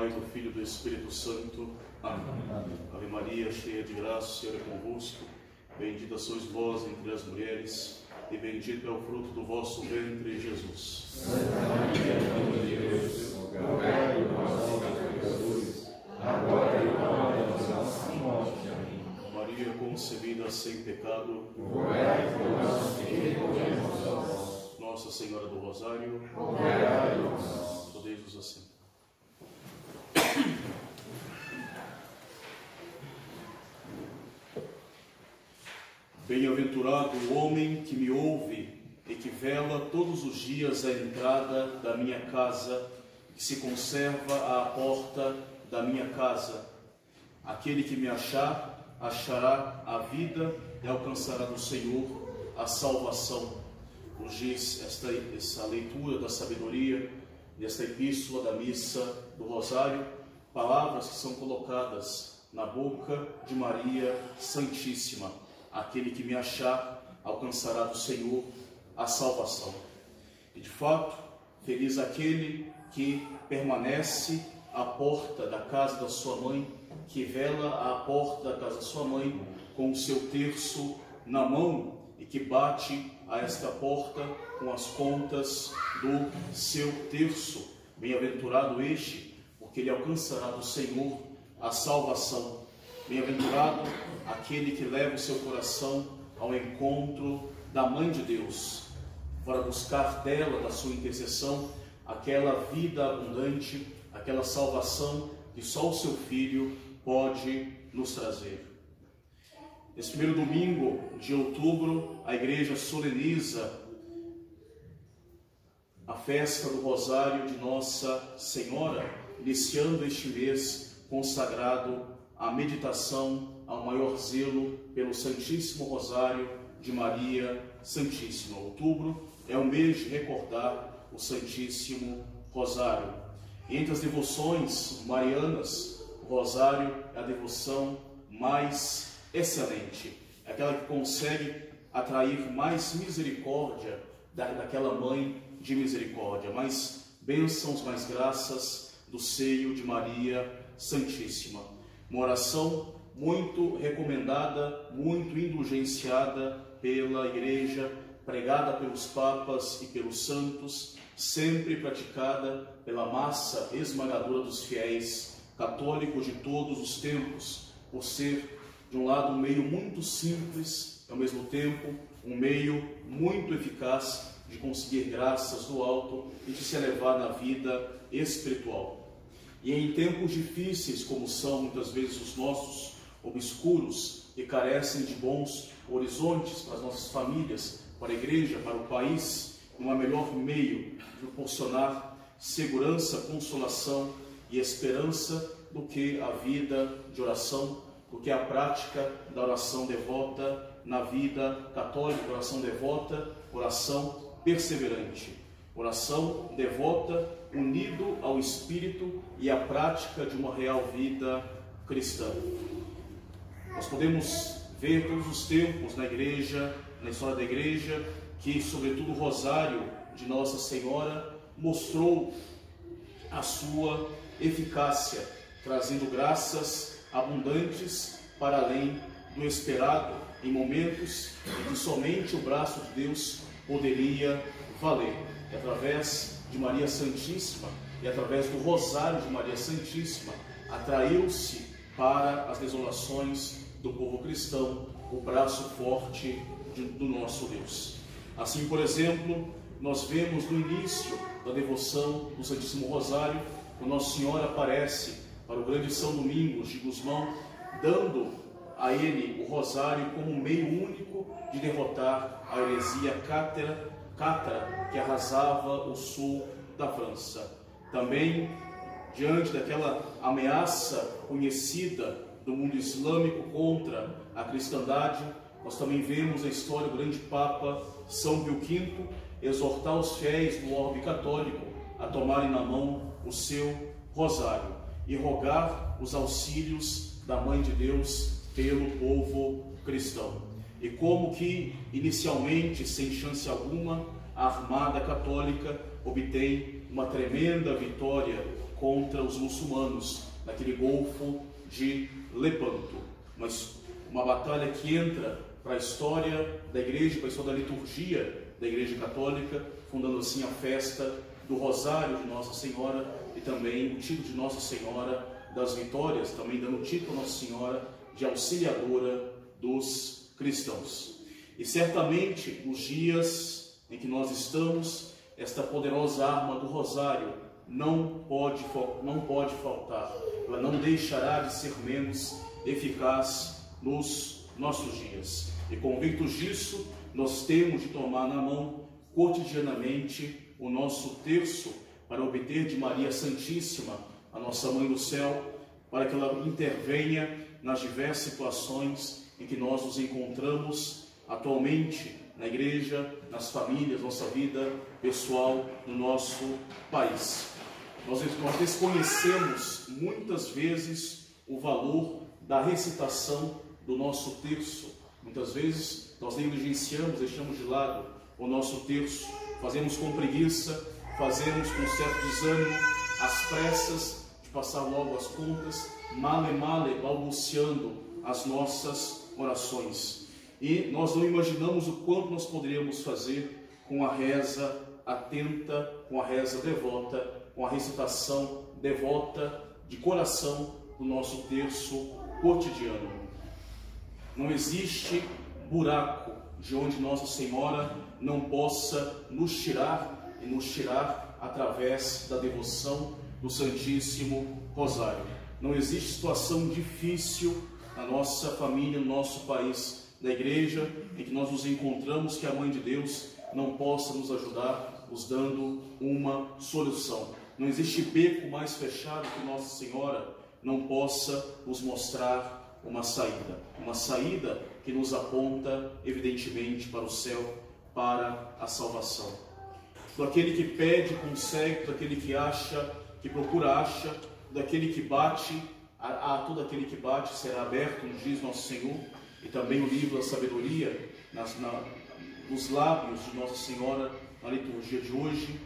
Pai, do Filho e do Espírito Santo. Amém. Ave Maria, cheia de graça, o Senhor é convosco. Bendita sois vós entre as mulheres, e bendito é o fruto do vosso ventre, Jesus. Santa Maria, Mãe de Deus, rogai por nós, pecadores, agora e na hora da nossa morte. Amém. Maria concebida sem pecado, rogai por nós que recorremos a vós. Nossa Senhora do Rosário, rogai por nós. Podeis-vos assim. Bem-aventurado o homem que me ouve e que vela todos os dias a entrada da minha casa, que se conserva à porta da minha casa. Aquele que me achar, achará a vida e alcançará do Senhor a salvação. Nos diz essa leitura da sabedoria, desta epístola da missa do Rosário, palavras que são colocadas na boca de Maria Santíssima. Aquele que me achar, alcançará do Senhor a salvação. E de fato, feliz aquele que permanece à porta da casa da sua mãe, que vela à porta da casa da sua mãe com o seu terço na mão e que bate a esta porta com as pontas do seu terço. Bem-aventurado este, porque ele alcançará do Senhor a salvação. Bem-aventurado aquele que leva o seu coração ao encontro da Mãe de Deus, para buscar dela, da sua intercessão, aquela vida abundante, aquela salvação que só o seu Filho pode nos trazer. Nesse primeiro domingo de outubro, a Igreja soleniza a festa do Rosário de Nossa Senhora, iniciando este mês consagrado à meditação, ao maior zelo pelo Santíssimo Rosário de Maria Santíssima. Outubro é o mês de recordar o Santíssimo Rosário. E entre as devoções marianas, o Rosário é a devoção mais excelente, é aquela que consegue atrair mais misericórdia daquela Mãe de misericórdia, mais bênçãos, mais graças do seio de Maria Santíssima. Uma oração muito recomendada, muito indulgenciada pela Igreja, pregada pelos papas e pelos santos, sempre praticada pela massa esmagadora dos fiéis católicos de todos os tempos, por ser, de um lado, um meio muito simples, ao mesmo tempo, um meio muito eficaz de conseguir graças do alto e de se elevar na vida espiritual. E em tempos difíceis, como são muitas vezes os nossos, obscuros e carecem de bons horizontes para as nossas famílias, para a Igreja, para o país, não há melhor meio de proporcionar segurança, consolação e esperança do que a vida de oração, do que a prática da oração devota na vida católica, oração devota, oração perseverante, oração devota unido ao Espírito e à prática de uma real vida cristã. Nós podemos ver todos os tempos na Igreja, na história da Igreja, que sobretudo o Rosário de Nossa Senhora mostrou a sua eficácia, trazendo graças abundantes para além do esperado, em momentos em que somente o braço de Deus poderia valer. E através de Maria Santíssima e através do Rosário de Maria Santíssima, atraiu-se para as desolações do povo cristão o braço forte do nosso Deus. Assim, por exemplo, nós vemos no início da devoção do Santíssimo Rosário, quando Nossa Senhora aparece para o grande São Domingos de Gusmão, dando a ele o Rosário como um meio único de derrotar a heresia cátara que arrasava o sul da França. Também, diante daquela ameaça conhecida do mundo islâmico contra a cristandade, nós também vemos na história o grande Papa São Pio V exortar os fiéis do orbe católico a tomarem na mão o seu rosário e rogar os auxílios da Mãe de Deus pelo povo cristão. E como que, inicialmente, sem chance alguma, a Armada Católica obtém uma tremenda vitória contra os muçulmanos naquele Golfo de Lepanto. Mas uma batalha que entra para a história da Igreja, para a história da liturgia da Igreja Católica, fundando assim a festa do Rosário de Nossa Senhora e também o título de Nossa Senhora das Vitórias, também dando o título a Nossa Senhora de Auxiliadora dos cristãos. E certamente nos dias em que nós estamos, esta poderosa arma do Rosário não pode faltar, ela não deixará de ser menos eficaz nos nossos dias. E convictos disso, nós temos de tomar na mão cotidianamente o nosso terço para obter de Maria Santíssima, a nossa Mãe do Céu, para que ela intervenha nas diversas situações em que nós nos encontramos atualmente na igreja, nas famílias, nossa vida pessoal, no nosso país. Nós desconhecemos muitas vezes o valor da recitação do nosso terço. Muitas vezes nós negligenciamos, deixamos de lado o nosso terço, fazemos com preguiça, fazemos com certo desânimo, às pressas de passar logo as contas, male, balbuciando as nossas orações. E nós não imaginamos o quanto nós poderíamos fazer com a reza atenta, com a reza devota, com a recitação devota de coração do nosso terço cotidiano. Não existe buraco de onde Nossa Senhora não possa nos tirar e nos tirar através da devoção do Santíssimo Rosário. Não existe situação difícil na nossa família, no nosso país, na igreja, em que nós nos encontramos que a Mãe de Deus não possa nos ajudar, nos dando uma solução. Não existe beco mais fechado que Nossa Senhora não possa nos mostrar uma saída que nos aponta, evidentemente, para o céu, para a salvação. Daquele que pede, consegue, daquele que acha, que procura, acha, daquele que bate, a todo aquele que bate será aberto, nos diz Nosso Senhor, e também o livro da sabedoria, nos lábios de Nossa Senhora, na liturgia de hoje.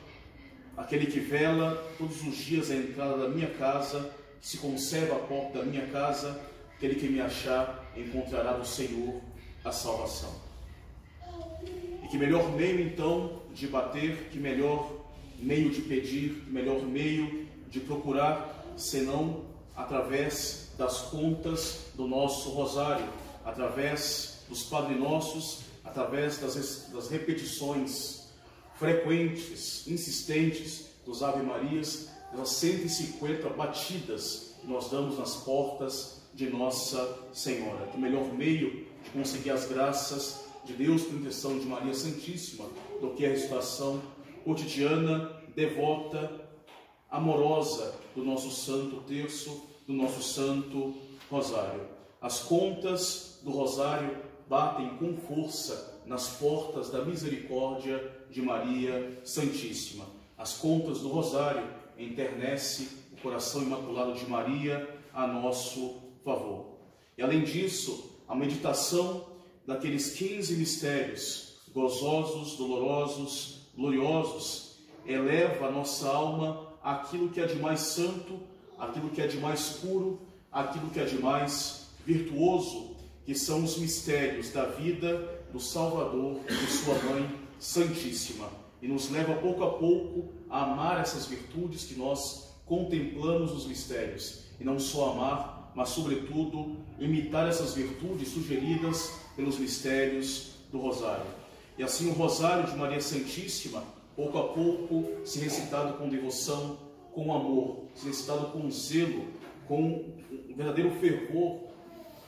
Aquele que vela todos os dias a entrada da minha casa, que se conserva a porta da minha casa, aquele que me achar encontrará do Senhor a salvação. E que melhor meio então de bater, que melhor meio de pedir, que melhor meio de procurar, senão através das contas do nosso rosário, através dos Padre Nossos, através das repetições frequentes, insistentes dos Ave Marias, das 150 batidas que nós damos nas portas de Nossa Senhora. Que melhor meio de conseguir as graças de Deus por intercessão de Maria Santíssima do que a recitação cotidiana, devota, amorosa do nosso Santo Terço, do nosso Santo Rosário. As contas do Rosário batem com força nas portas da misericórdia de Maria Santíssima. As contas do Rosário enternece o coração imaculado de Maria a nosso favor. E além disso, a meditação daqueles 15 mistérios, gozosos, dolorosos, gloriosos, eleva a nossa alma àquilo que é de mais santo, aquilo que é de mais puro, aquilo que é de mais virtuoso, que são os mistérios da vida do Salvador e de sua Mãe Santíssima. E nos leva pouco a pouco a amar essas virtudes que nós contemplamos nos mistérios. E não só amar, mas sobretudo imitar essas virtudes sugeridas pelos mistérios do Rosário. E assim o Rosário de Maria Santíssima, pouco a pouco, se recitado com devoção, com amor, se recitado com zelo, com um verdadeiro fervor,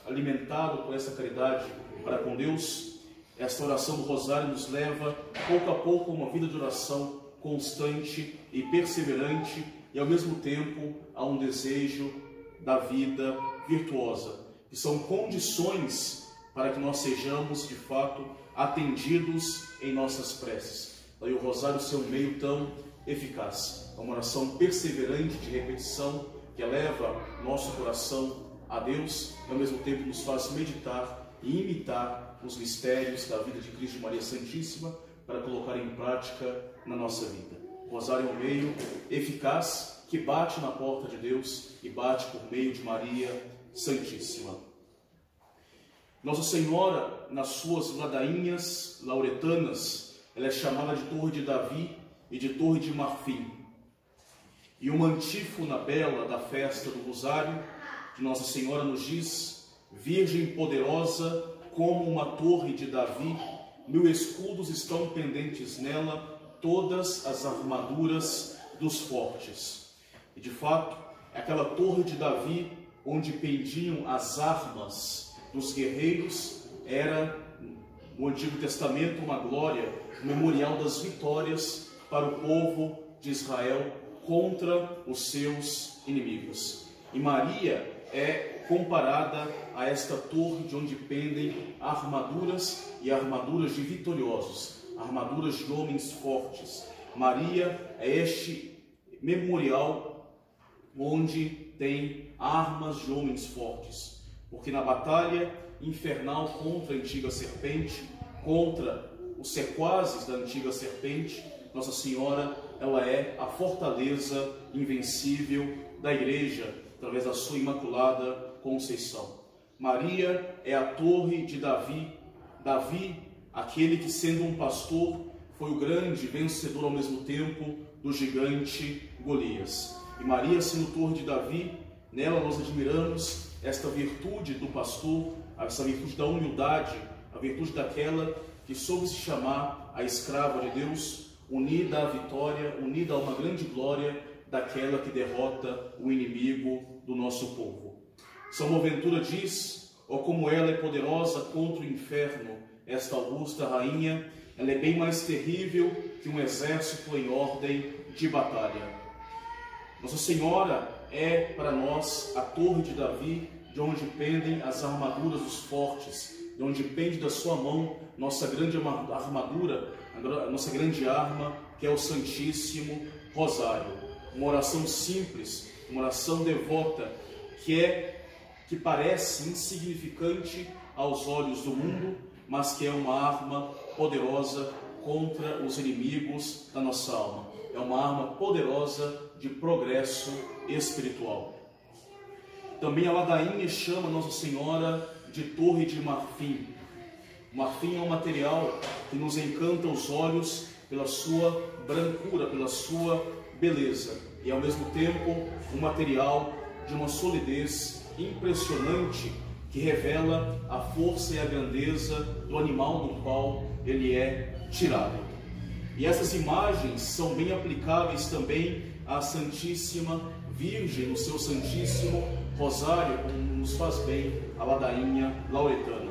alimentado por essa caridade para com Deus. Esta oração do Rosário nos leva, pouco a pouco, a uma vida de oração constante e perseverante, e ao mesmo tempo a um desejo da vida virtuosa, que são condições para que nós sejamos, de fato, atendidos em nossas preces. Daí o Rosário ser um meio tão eficaz, uma oração perseverante de repetição, que eleva nosso coração a Deus e ao mesmo tempo nos faz meditar e imitar os mistérios da vida de Cristo e Maria Santíssima para colocar em prática na nossa vida. O rosário é um meio eficaz que bate na porta de Deus e bate por meio de Maria Santíssima. Nossa Senhora, nas suas ladainhas lauretanas, ela é chamada de Torre de Davi e de Torre de Marfim. E uma antífona bela da festa do Rosário, de Nossa Senhora nos diz: Virgem poderosa como uma torre de Davi, 1000 escudos estão pendentes nela, todas as armaduras dos fortes. E de fato, aquela torre de Davi, onde pendiam as armas dos guerreiros, era no Antigo Testamento uma glória, um memorial das vitórias para o povo de Israel contra os seus inimigos. E Maria é comparada a esta torre de onde pendem armaduras e armaduras de vitoriosos, armaduras de homens fortes. Maria é este memorial onde tem armas de homens fortes, porque na batalha infernal contra a antiga serpente, contra os sequazes da antiga serpente, Nossa Senhora, ela é a fortaleza invencível da Igreja, através da sua Imaculada Conceição. Maria é a torre de Davi. Davi, aquele que, sendo um pastor, foi o grande vencedor ao mesmo tempo do gigante Golias. E Maria, sendo torre de Davi, nela nós admiramos esta virtude do pastor, essa virtude da humildade, a virtude daquela que soube se chamar a escrava de Deus, unida à vitória, unida a uma grande glória daquela que derrota o inimigo do nosso povo. São Boaventura diz: ó, como ela é poderosa contra o inferno, esta augusta rainha, ela é bem mais terrível que um exército em ordem de batalha. Nossa Senhora é para nós a torre de Davi, de onde pendem as armaduras dos fortes, de onde pende da sua mão nossa grande armadura, a nossa grande arma, que é o Santíssimo Rosário. Uma oração simples, uma oração devota, que parece insignificante aos olhos do mundo, mas que é uma arma poderosa contra os inimigos da nossa alma. É uma arma poderosa de progresso espiritual. Também a ladainha chama Nossa Senhora de Torre de Marfim. O marfim é um material que nos encanta os olhos pela sua brancura, pela sua beleza, e ao mesmo tempo um material de uma solidez impressionante que revela a força e a grandeza do animal do qual ele é tirado. E essas imagens são bem aplicáveis também à Santíssima Virgem, no seu Santíssimo Rosário, como nos faz bem a ladainha lauretana.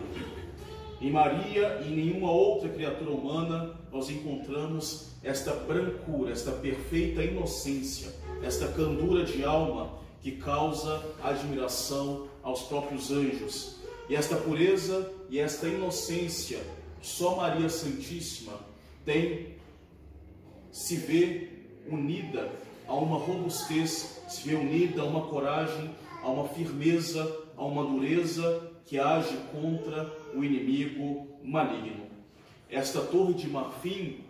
Em Maria e em nenhuma outra criatura humana nós encontramos esta brancura, esta perfeita inocência, esta candura de alma que causa admiração aos próprios anjos. E esta pureza e esta inocência que só Maria Santíssima tem, se vê unida a uma robustez, se vê unida a uma coragem, a uma firmeza, a uma dureza que age contra o inimigo maligno. Esta torre de marfim,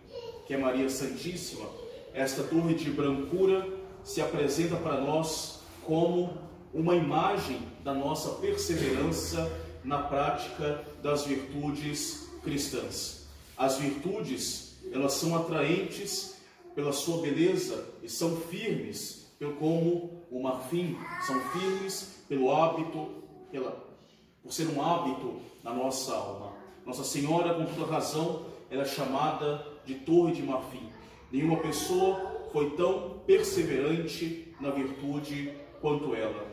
que é Maria Santíssima, esta torre de brancura, se apresenta para nós como uma imagem da nossa perseverança na prática das virtudes cristãs. As virtudes, elas são atraentes pela sua beleza e são firmes como o marfim, são firmes pelo hábito, por ser um hábito na nossa alma. Nossa Senhora, com toda razão, ela é chamada de Torre de Marfim. Nenhuma pessoa foi tão perseverante na virtude quanto ela.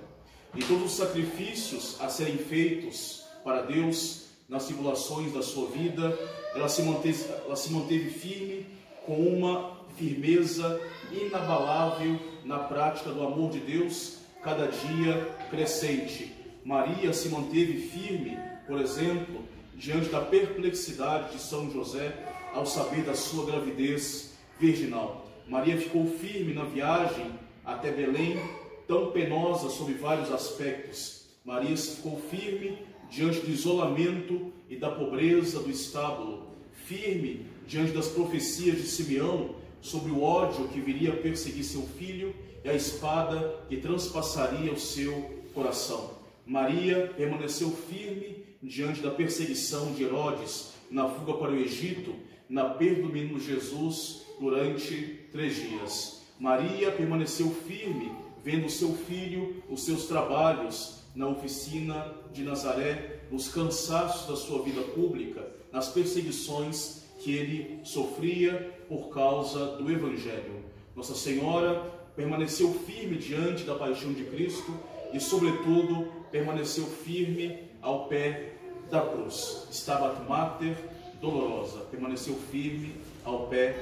E todos os sacrifícios a serem feitos para Deus nas tribulações da sua vida, ela se manteve firme, com uma firmeza inabalável na prática do amor de Deus, cada dia crescente. Maria se manteve firme, por exemplo, diante da perplexidade de São José ao saber da sua gravidez virginal. Maria ficou firme na viagem até Belém, tão penosa sob vários aspectos. Maria ficou firme diante do isolamento e da pobreza do estábulo, firme diante das profecias de Simeão sobre o ódio que viria a perseguir seu filho e a espada que transpassaria o seu coração. Maria permaneceu firme diante da perseguição de Herodes, na fuga para o Egito, na perda do menino Jesus durante 3 dias. Maria permaneceu firme, vendo seu filho, os seus trabalhos na oficina de Nazaré, nos cansaços da sua vida pública, nas perseguições que ele sofria por causa do Evangelho. Nossa Senhora permaneceu firme diante da paixão de Cristo e, sobretudo, permaneceu firme ao pé da cruz. Stabat Mater dolorosa, permaneceu firme ao pé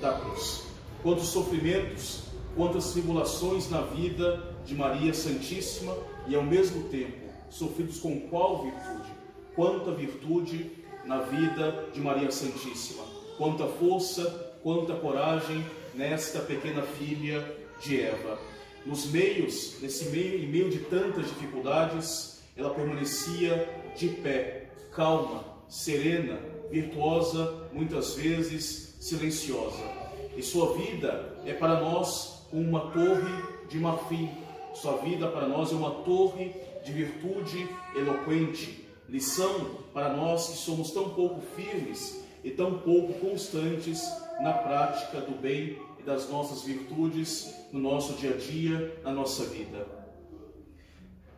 da cruz. Quantos sofrimentos, quantas tribulações na vida de Maria Santíssima e, ao mesmo tempo, sofridos com qual virtude? Quanta virtude na vida de Maria Santíssima, quanta força, quanta coragem nesta pequena filha de Eva. Em meio de tantas dificuldades, ela permanecia de pé, calma, serena, virtuosa, muitas vezes silenciosa. E sua vida é para nós como uma torre de marfim. Sua vida para nós é uma torre de virtude eloquente. Lição para nós que somos tão pouco firmes e tão pouco constantes na prática do bem e das nossas virtudes no nosso dia a dia, na nossa vida.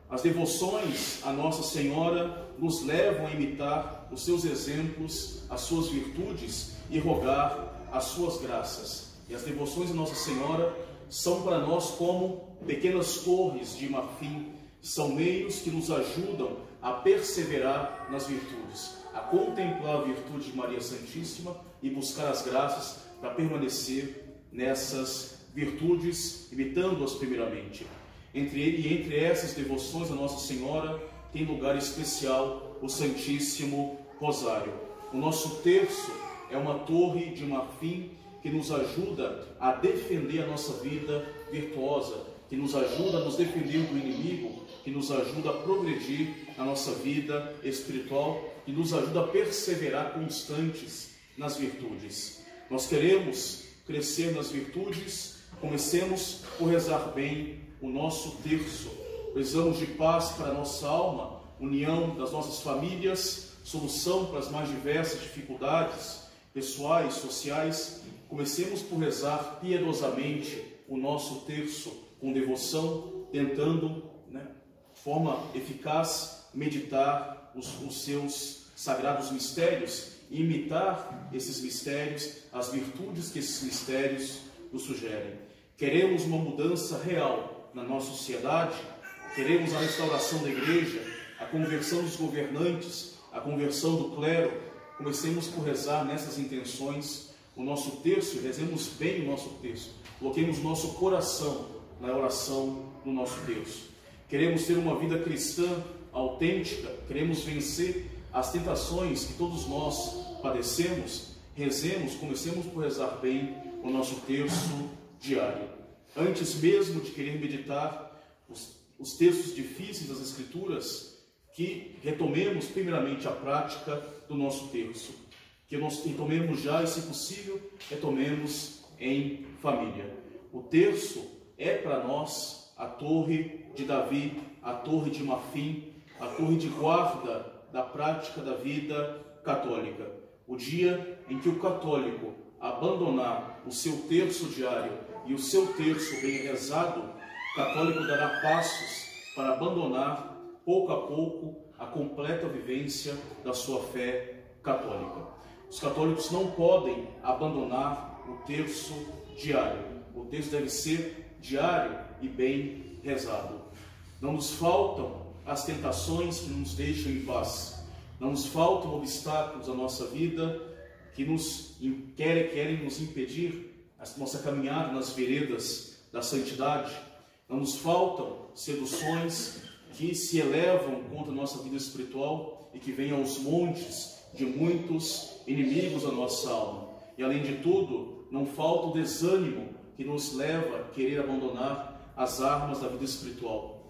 As devoções à Nossa Senhora nos levam a imitar os seus exemplos, as suas virtudes e rogar as suas graças. E as devoções à Nossa Senhora são para nós como pequenas torres de marfim, são meios que nos ajudam a perseverar nas virtudes, a contemplar a virtude de Maria Santíssima e buscar as graças para permanecer nessas virtudes, imitando-as primeiramente. Entre essas devoções a Nossa Senhora tem lugar especial o Santíssimo Rosário. O nosso terço é uma torre de marfim que nos ajuda a defender a nossa vida virtuosa, que nos ajuda a nos defender do inimigo, que nos ajuda a progredir na nossa vida espiritual, que nos ajuda a perseverar constantes nas virtudes. Nós queremos crescer nas virtudes, comecemos por rezar bem o nosso terço. Precisamos de paz para a nossa alma, união das nossas famílias, solução para as mais diversas dificuldades pessoais, sociais. Comecemos por rezar piedosamente o nosso terço, com devoção, tentando, de forma eficaz, meditar os seus sagrados mistérios e imitar esses mistérios, as virtudes que esses mistérios nos sugerem. Queremos uma mudança real na nossa sociedade, queremos a restauração da igreja, a conversão dos governantes, a conversão do clero. Comecemos por rezar nessas intenções o nosso terço e rezemos bem o nosso terço. Coloquemos nosso coração na oração do nosso terço. Queremos ter uma vida cristã autêntica, queremos vencer as tentações que todos nós padecemos. Rezemos, comecemos por rezar bem o nosso terço diário. Antes mesmo de querer meditar os textos difíceis das Escrituras, que retomemos primeiramente a prática do nosso terço. Que nós retomemos já e, se possível, retomemos em família. O terço é para nós a torre de Davi, a torre de marfim, a torre de guarda da prática da vida católica. O dia em que o católico abandonar o seu terço diário e o seu terço bem rezado, o católico dará passos para abandonar, pouco a pouco, a completa vivência da sua fé católica. Os católicos não podem abandonar o terço diário. O terço deve ser diário e bem rezado. Não nos faltam as tentações que nos deixam em paz. Não nos faltam obstáculos à nossa vida que querem nos impedir a nossa caminhada nas veredas da santidade. Não nos faltam seduções que se elevam contra a nossa vida espiritual e que vêm aos montes de muitos inimigos da nossa alma. E, além de tudo, não falta o desânimo que nos leva a querer abandonar as armas da vida espiritual.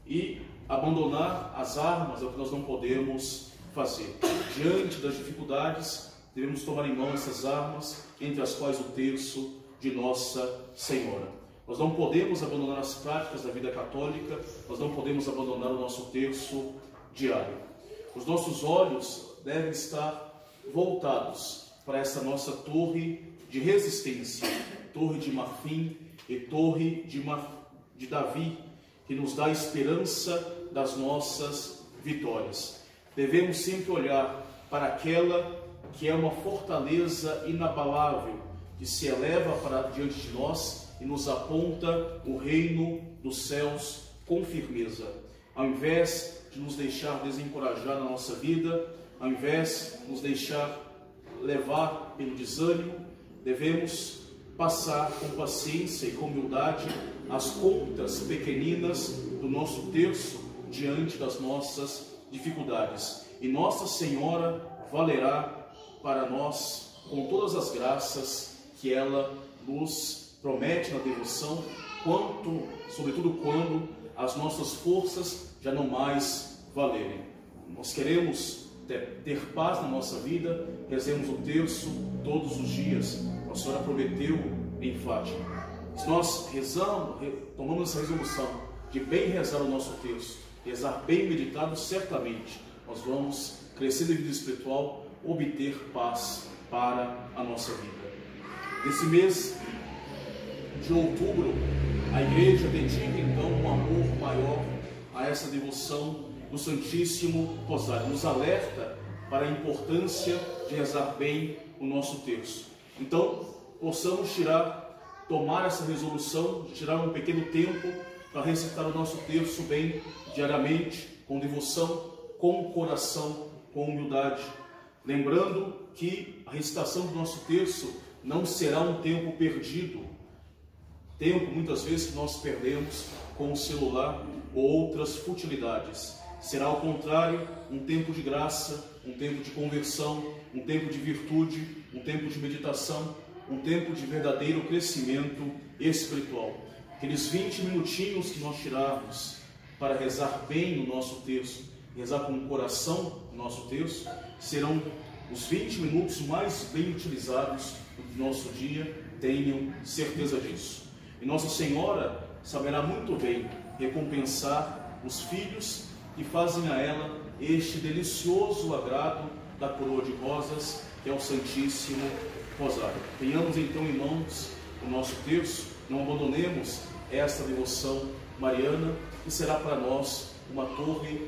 E abandonar as armas é o que nós não podemos fazer. Diante das dificuldades, devemos tomar em mão essas armas, entre as quais o terço de Nossa Senhora. Nós não podemos abandonar as práticas da vida católica, nós não podemos abandonar o nosso terço diário. Os nossos olhos devem estar voltados para essa nossa torre de resistência, torre de marfim e torre de Davi, que nos dá a esperança das nossas vitórias. Devemos sempre olhar para aquela que é uma fortaleza inabalável, que se eleva para diante de nós e nos aponta o reino dos céus com firmeza. Ao invés de nos deixar desencorajar na nossa vida, ao invés de nos deixar levar pelo desânimo, devemos passar com paciência e com humildade as contas pequeninas do nosso terço diante das nossas dificuldades. E Nossa Senhora valerá para nós com todas as graças que ela nos promete na devoção, sobretudo quando as nossas forças já não mais valerem. Nós queremos ter paz na nossa vida, rezemos o terço todos os dias. A Senhora prometeu em Fátima. Se nós tomamos essa resolução de bem rezar o nosso terço, rezar bem meditado, certamente nós vamos, crescendo em vida espiritual, obter paz para a nossa vida. Nesse mês de outubro, a Igreja dedica então um amor maior a essa devoção do Santíssimo Rosário. Nos alerta para a importância de rezar bem o nosso terço. Então, possamos tomar essa resolução de tirar um pequeno tempo para recitar o nosso terço bem diariamente, com devoção, com coração, com humildade. Lembrando que a recitação do nosso terço não será um tempo perdido, tempo muitas vezes que nós perdemos com o celular ou outras futilidades. Será ao contrário um tempo de graça, um tempo de conversão, um tempo de virtude, um tempo de meditação, um tempo de verdadeiro crescimento espiritual. Aqueles 20 minutinhos que nós tirarmos para rezar bem o nosso terço, rezar com o coração o nosso terço, serão os 20 minutos mais bem utilizados do nosso dia, tenham certeza disso. E Nossa Senhora saberá muito bem recompensar os filhos que fazem a ela este delicioso agrado da coroa de rosas, que é o Santíssimo Rosário. Tenhamos então em mãos o nosso terço, não abandonemos esta devoção mariana, que será para nós uma torre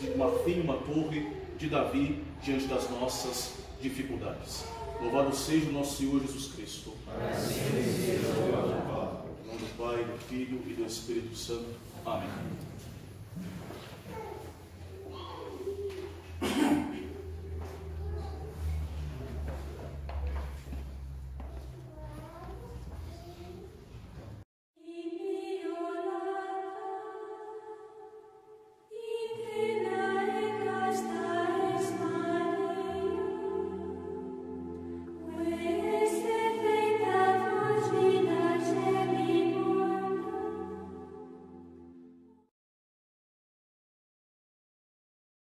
de marfim, uma torre de Davi diante das nossas dificuldades. Louvado seja o nosso Senhor Jesus Cristo. Em nome do Pai, do Filho e do Espírito Santo. Amém.